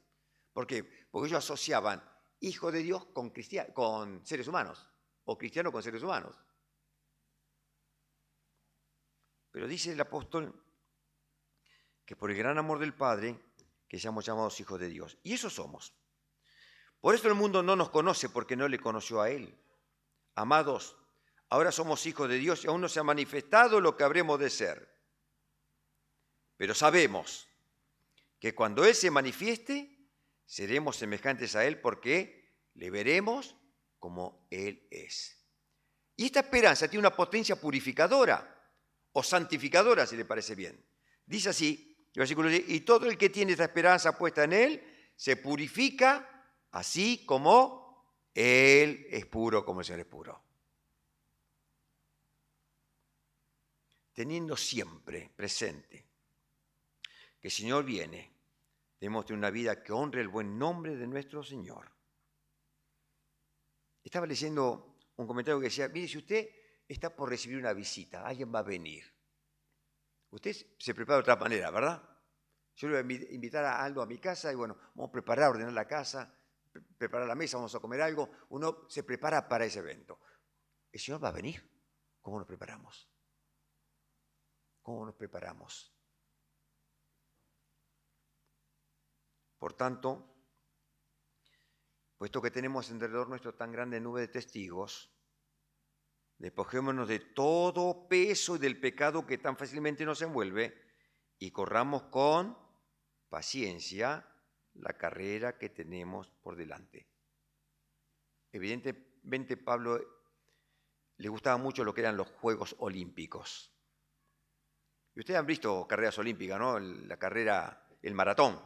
¿Por qué? Porque ellos asociaban hijo de Dios con seres humanos, o cristiano con seres humanos. Pero dice el apóstol que por el gran amor del Padre, que seamos llamados hijos de Dios. Y eso somos. Por eso el mundo no nos conoce, porque no le conoció a Él. Amados, ahora somos hijos de Dios y aún no se ha manifestado lo que habremos de ser. Pero sabemos que cuando Él se manifieste, seremos semejantes a Él porque le veremos como Él es. Y esta esperanza tiene una potencia purificadora o santificadora, si le parece bien. Dice así, el versículo 10, y todo el que tiene esta esperanza puesta en Él se purifica así como Él es puro, como el Señor es puro. Teniendo siempre presente que el Señor viene, debemos tener una vida que honre el buen nombre de nuestro Señor. Estaba leyendo un comentario que decía, mire, si usted está por recibir una visita, alguien va a venir. Usted se prepara de otra manera, ¿verdad? Yo le voy a invitar a Aldo a mi casa y bueno, vamos a preparar, ordenar la casa, preparar la mesa, vamos a comer algo. Uno se prepara para ese evento. El Señor va a venir. ¿Cómo nos preparamos? ¿Cómo nos preparamos? Por tanto, puesto que tenemos alrededor nuestro tan grande nube de testigos, despojémonos de todo peso y del pecado que tan fácilmente nos envuelve y corramos con paciencia la carrera que tenemos por delante. Evidentemente, Pablo le gustaba mucho lo que eran los Juegos Olímpicos. Y ustedes han visto carreras olímpicas, ¿no? La carrera, el maratón.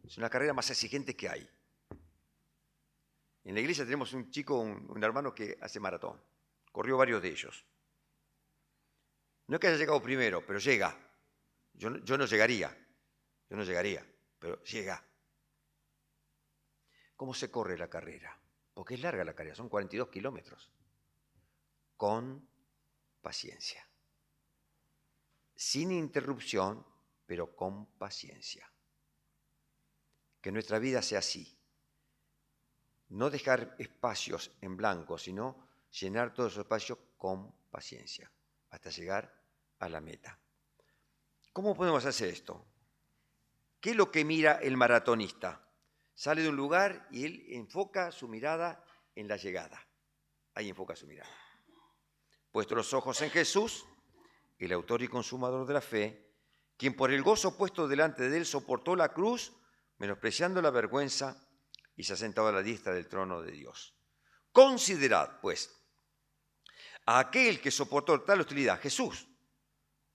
Es una carrera más exigente que hay. En la iglesia tenemos un chico, un hermano que hace maratón. Corrió varios de ellos. No es que haya llegado primero, pero llega. Yo no llegaría, pero llega. ¿Cómo se corre la carrera? Porque es larga la carrera, son 42 kilómetros. Con paciencia. Sin interrupción, pero con paciencia. Que nuestra vida sea así. No dejar espacios en blanco, sino llenar todos esos espacios con paciencia, hasta llegar a la meta. ¿Cómo podemos hacer esto? ¿Qué es lo que mira el maratonista? Sale de un lugar y él enfoca su mirada en la llegada. Ahí enfoca su mirada. Puesto los ojos en Jesús, el autor y consumador de la fe, quien por el gozo puesto delante de él soportó la cruz, menospreciando la vergüenza, y se ha sentado a la diestra del trono de Dios. Considerad, pues, a aquel que soportó tal hostilidad, Jesús,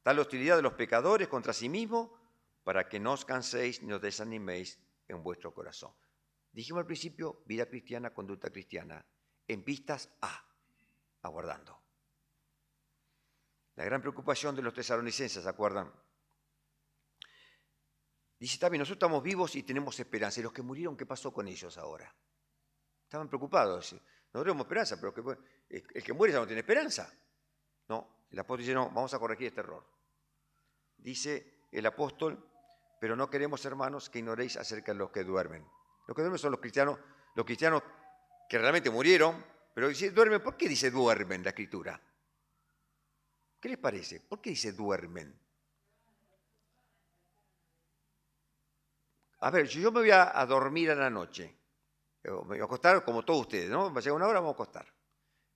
tal hostilidad de los pecadores contra sí mismo, para que no os canséis ni os desaniméis en vuestro corazón. Dijimos al principio, vida cristiana, conducta cristiana, en vistas a, aguardando. La gran preocupación de los tesalonicenses, ¿se acuerdan? Dice también, nosotros estamos vivos y tenemos esperanza. ¿Y los que murieron, qué pasó con ellos ahora? Estaban preocupados. No tenemos esperanza, pero el que muere ya no tiene esperanza. No, el apóstol dice, no, vamos a corregir este error. Dice el apóstol, pero no queremos, hermanos, que ignoréis acerca de los que duermen. Los que duermen son los cristianos que realmente murieron, pero dice duermen. ¿Por qué dice duermen la Escritura? ¿Qué les parece? ¿Por qué dice duermen? A ver, si yo me voy a dormir a la noche, me voy a acostar como todos ustedes, ¿no? Va a llegar una hora, vamos a acostar.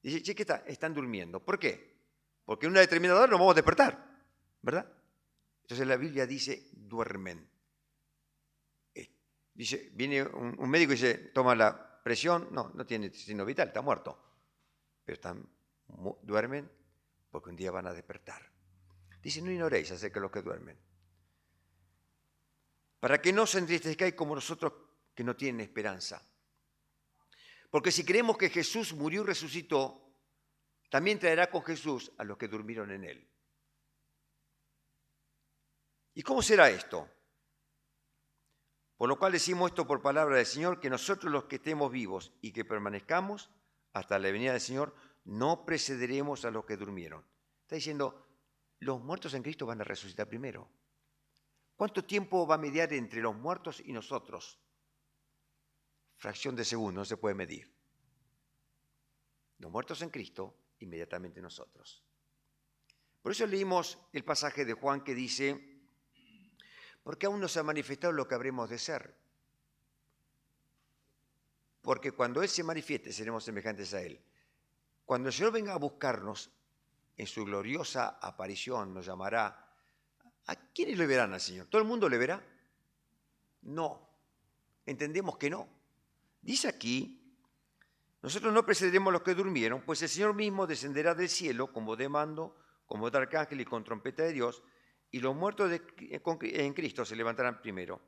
Dice, che, ¿qué están durmiendo? ¿Por qué? Porque en una determinada hora nos vamos a despertar, ¿verdad? Entonces la Biblia dice, duermen. Dice, viene un médico y dice, toma la presión, no tiene signo vital, está muerto. Pero duermen porque un día van a despertar. Dice, no ignoréis acerca de los que duermen. Para que no os entristezcáis como nosotros que no tienen esperanza. Porque si creemos que Jesús murió y resucitó, también traerá con Jesús a los que durmieron en él. ¿Y cómo será esto? Por lo cual decimos esto por palabra del Señor, que nosotros los que estemos vivos y que permanezcamos hasta la venida del Señor, no precederemos a los que durmieron. Está diciendo, los muertos en Cristo van a resucitar primero. ¿Cuánto tiempo va a mediar entre los muertos y nosotros? Fracción de segundo, no se puede medir. Los muertos en Cristo, inmediatamente nosotros. Por eso leímos el pasaje de Juan que dice, porque aún no se ha manifestado lo que habremos de ser. Porque cuando Él se manifieste, seremos semejantes a Él. Cuando el Señor venga a buscarnos, en su gloriosa aparición nos llamará. ¿A quiénes le verán al Señor? ¿Todo el mundo le verá? No. Entendemos que no. Dice aquí, nosotros no precederemos a los que durmieron, pues el Señor mismo descenderá del cielo con voz de mando, con voz de arcángel y con trompeta de Dios, y los muertos en Cristo se levantarán primero.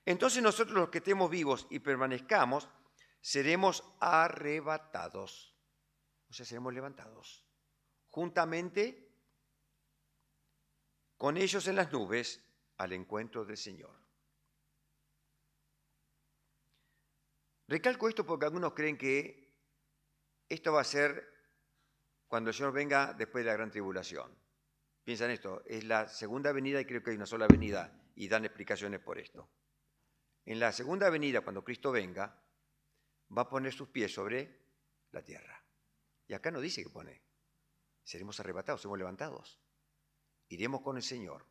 Entonces nosotros los que estemos vivos y permanezcamos, seremos arrebatados. O sea, seremos levantados juntamente con ellos en las nubes al encuentro del Señor. Recalco esto porque algunos creen que esto va a ser cuando el Señor venga después de la gran tribulación. Piensan esto, es la segunda venida y creo que hay una sola venida y dan explicaciones por esto. En la segunda venida, cuando Cristo venga, va a poner sus pies sobre la tierra. Y acá no dice que pone, seremos arrebatados, seremos levantados. Iremos con el Señor.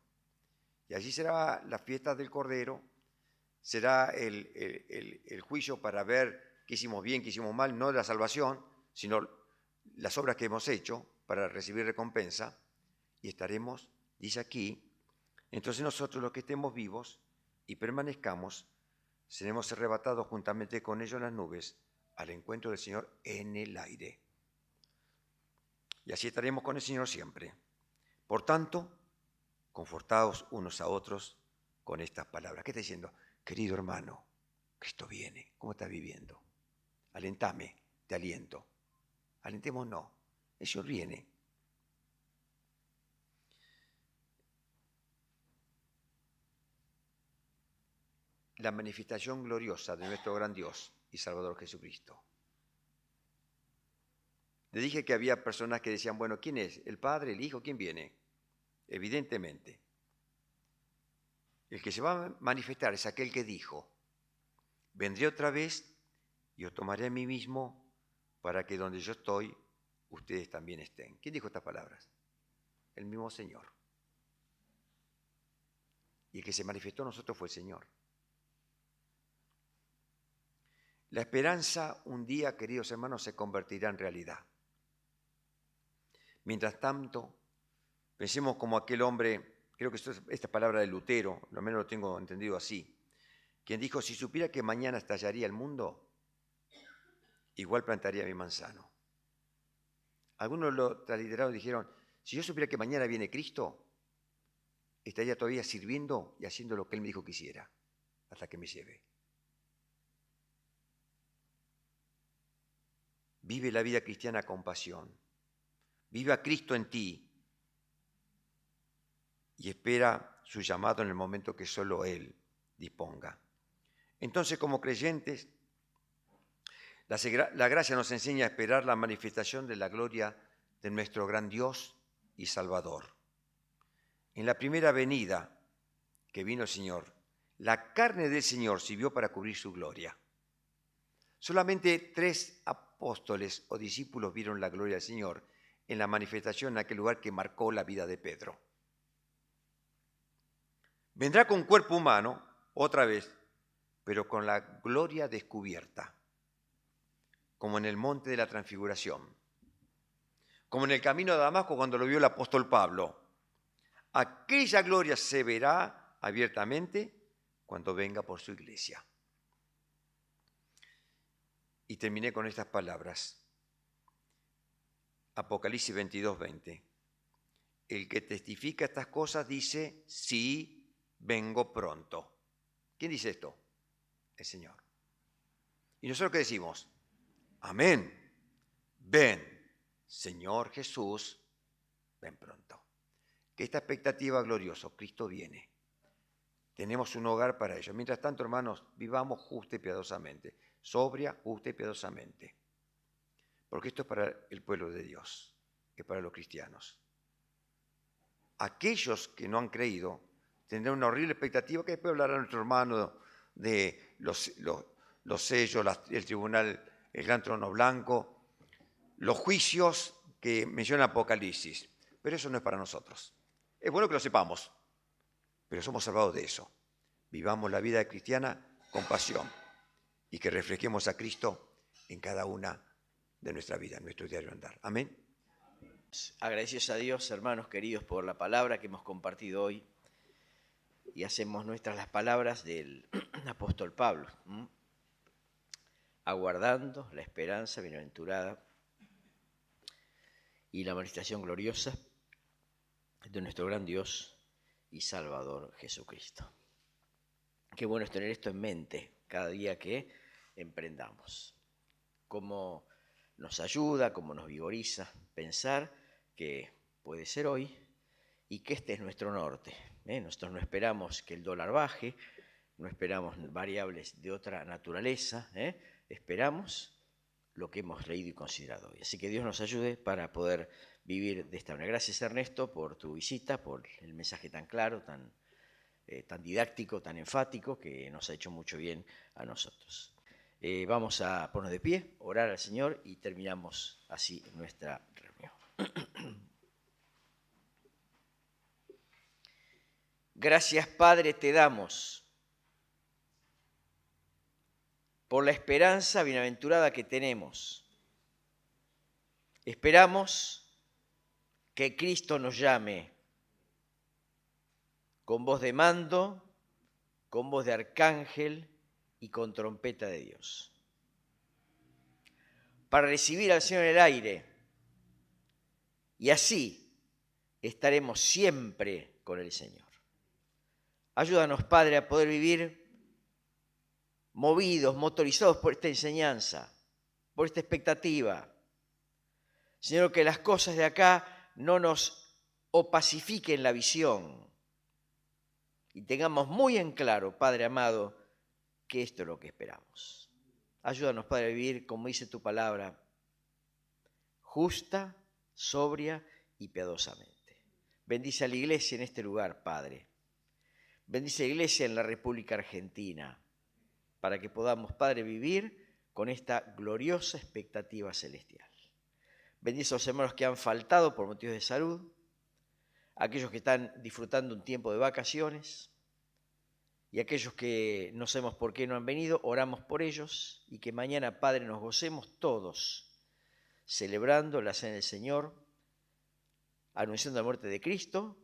Y allí será la fiesta del Cordero, será el juicio para ver qué hicimos bien, qué hicimos mal, no de la salvación, sino las obras que hemos hecho para recibir recompensa. Y estaremos, dice aquí, entonces nosotros los que estemos vivos y permanezcamos, seremos arrebatados juntamente con ellos en las nubes al encuentro del Señor en el aire. Y así estaremos con el Señor siempre. Por tanto, confortaos unos a otros con estas palabras. ¿Qué está diciendo? Querido hermano, Cristo viene. ¿Cómo estás viviendo? Alentame, te aliento. Alentémonos, el Señor viene. La manifestación gloriosa de nuestro gran Dios y Salvador Jesucristo. Le dije que había personas que decían, bueno, ¿quién es? ¿El Padre, el Hijo? ¿Quién viene? Evidentemente, el que se va a manifestar es aquel que dijo, vendré otra vez y os tomaré a mí mismo para que donde yo estoy, ustedes también estén. ¿Quién dijo estas palabras? El mismo Señor. Y el que se manifestó a nosotros fue el Señor. La esperanza un día, queridos hermanos, se convertirá en realidad. Mientras tanto, pensemos como aquel hombre, creo que esta palabra de Lutero, lo menos lo tengo entendido así, quien dijo, si supiera que mañana estallaría el mundo, igual plantaría mi manzano. Algunos lo transliteraron y dijeron, si yo supiera que mañana viene Cristo, estaría todavía sirviendo y haciendo lo que Él me dijo que hiciera, hasta que me lleve. Vive la vida cristiana con pasión. Vive a Cristo en ti y espera su llamado en el momento que solo Él disponga. Entonces, como creyentes, la gracia nos enseña a esperar la manifestación de la gloria de nuestro gran Dios y Salvador. En la primera venida que vino el Señor, la carne del Señor sirvió para cubrir su gloria. Solamente 3 apóstoles o discípulos vieron la gloria del Señor en la manifestación en aquel lugar que marcó la vida de Pedro. Vendrá con cuerpo humano, otra vez, pero con la gloria descubierta, como en el monte de la transfiguración, como en el camino de Damasco cuando lo vio el apóstol Pablo. Aquella gloria se verá abiertamente cuando venga por su iglesia. Y terminé con estas palabras. Apocalipsis 22:20. El que testifica estas cosas dice, sí, vengo pronto. ¿Quién dice esto? El Señor. ¿Y nosotros qué decimos? Amén. Ven, Señor Jesús, ven pronto. Que esta expectativa gloriosa, Cristo viene. Tenemos un hogar para ello. Mientras tanto, hermanos, vivamos justa y piadosamente. Sobria, justa y piadosamente. Porque esto es para el pueblo de Dios, es para los cristianos. Aquellos que no han creído tendrán una horrible expectativa que después hablará nuestro hermano de los sellos, el tribunal, el gran trono blanco, los juicios que menciona Apocalipsis. Pero eso no es para nosotros. Es bueno que lo sepamos, pero somos salvados de eso. Vivamos la vida cristiana con pasión y que reflejemos a Cristo en cada una de nuestra vida, en nuestro diario andar. Amén. Agradecidos a Dios, hermanos queridos, por la palabra que hemos compartido hoy y hacemos nuestras las palabras del apóstol Pablo. Aguardando la esperanza bienaventurada y la manifestación gloriosa de nuestro gran Dios y Salvador Jesucristo. Qué bueno es tener esto en mente cada día que emprendamos. Cómo nos ayuda, cómo nos vigoriza pensar que puede ser hoy y que este es nuestro norte. Nosotros no esperamos que el dólar baje, no esperamos variables de otra naturaleza, esperamos lo que hemos leído y considerado hoy. Así que Dios nos ayude para poder vivir de esta manera. Gracias, Ernesto, por tu visita, por el mensaje tan claro, tan didáctico, tan enfático, que nos ha hecho mucho bien a nosotros. Vamos a ponernos de pie, orar al Señor y terminamos así nuestra reunión. Gracias, Padre, te damos por la esperanza bienaventurada que tenemos. Esperamos que Cristo nos llame con voz de mando, con voz de arcángel y con trompeta de Dios, para recibir al Señor en el aire, y así estaremos siempre con el Señor. Ayúdanos, Padre, a poder vivir movidos, motorizados por esta enseñanza, por esta expectativa. Señor, que las cosas de acá no nos opacifiquen la visión y tengamos muy en claro, Padre amado, que esto es lo que esperamos. Ayúdanos, Padre, a vivir, como dice tu palabra, justa, sobria y piadosamente. Bendice a la iglesia en este lugar, Padre. Bendice a la iglesia en la República Argentina, para que podamos, Padre, vivir con esta gloriosa expectativa celestial. Bendice a los hermanos que han faltado por motivos de salud, aquellos que están disfrutando un tiempo de vacaciones y aquellos que no sabemos por qué no han venido, oramos por ellos y que mañana, Padre, nos gocemos todos celebrando la cena del Señor, anunciando la muerte de Cristo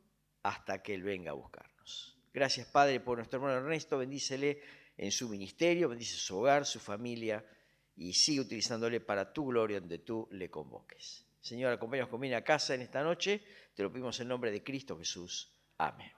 hasta que Él venga a buscarnos. Gracias, Padre, por nuestro hermano Ernesto, bendícele en su ministerio, bendice su hogar, su familia y sigue utilizándole para tu gloria donde tú le convoques. Señor, acompáñanos conmigo a casa en esta noche, te lo pedimos en nombre de Cristo Jesús. Amén.